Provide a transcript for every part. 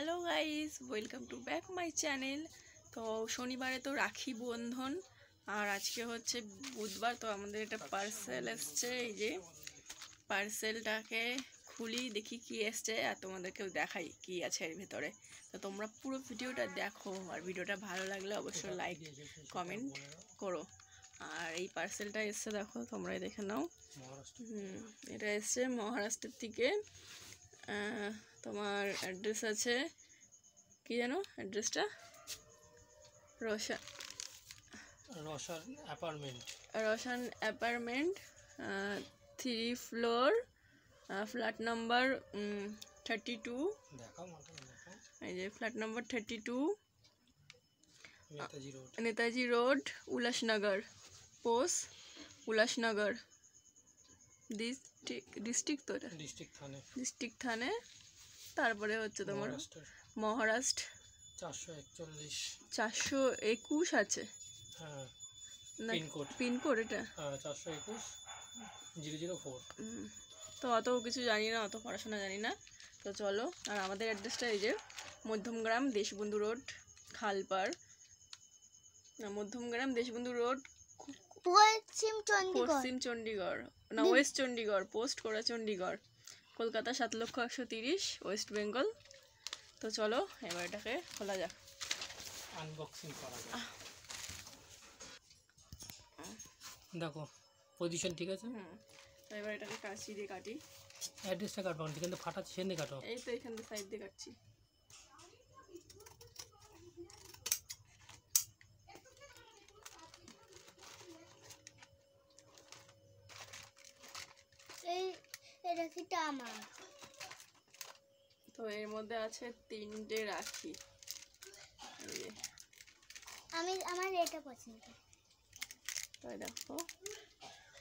Hello guys, welcome to back my channel. তো শনিবারে তো রাখি বন্ধন, আর আজকে হচ্ছে বুধবার। তো আমাদের এটা পার্সেল এসছে। এই যে পার্সেলটাকে খুলি, দেখি কি এসছে আর তোমাদেরকেও দেখাই কি আছে এর ভিতরে। তো তোমরা পুরো ভিডিওটা দেখো, আর ভিডিওটা ভালো লাগলে অবশ্যই লাইক কমেন্ট করো। আর এই পার্সেলটা এসছে, দেখো তোমরাই দেখে নাও। এটা এসছে মহারাষ্ট্রের থেকে। তোমার অ্যাড্রেস আছে কি জানো অ্যাড্রেসটা? Roshan apartment, 3 floor, flat number 32। এই যে flat number 32, Netaji road, Ullasnagar post, Ullasnagar district. তো এটা ডিস্ট্রিক্ট থানে। তারপরে হচ্ছে তোমার মহারাষ্ট্র 421 আছে পিনকোড। এটা 421-004। তো অত কিছু জানি না, অত পড়াশোনা জানি না। তো চলো, আর আমাদের অ্যাড্রেসটা এই যে মধ্যমগ্রাম দেশবন্ধু রোড, খালপাড়। মধ্যমগ্রাম দেশবন্ধু রোড, পশ্চিম চণ্ডীগড়, না ওয়েস্ট চণ্ডীগড়, পোস্ট করা চণ্ডীগড়, কলকাতা 7,130, ওয়েস্ট বেঙ্গল। তো চলো এবার এটাকে খোলা যাক, আনবক্সিং করা যাক। দেখো পজিশন ঠিক আছে। তো এবার এটাকে কাঁচি দিয়ে কাটি। অ্যাড্রেসটা কাটবো কিন্তু ফাটাচ্ছে, সেখান দিয়ে কাটো। এই তো এখান থেকে সাইড দিয়ে কাটছি। তো এর মধ্যে আছে 3টে রাখি। আমার এটা পছন্দ। তো দেখো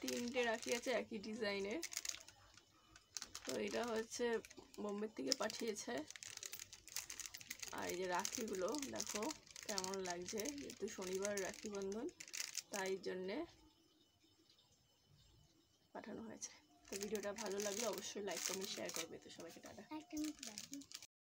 3টে রাখি আছে একই ডিজাইনের। তো এটা হচ্ছে বোম্বে থেকে পাঠিয়েছে। আর এই যে রাখিগুলো দেখো কেমন লাগছে, যেহেতু শনিবার রাখি বন্ধন তাই জন্যে পাঠানো হয়েছে। তো ভিডিওটা ভালো লাগলে অবশ্যই লাইক কমেন্ট শেয়ার করবে। তো সবাইকে টাটা।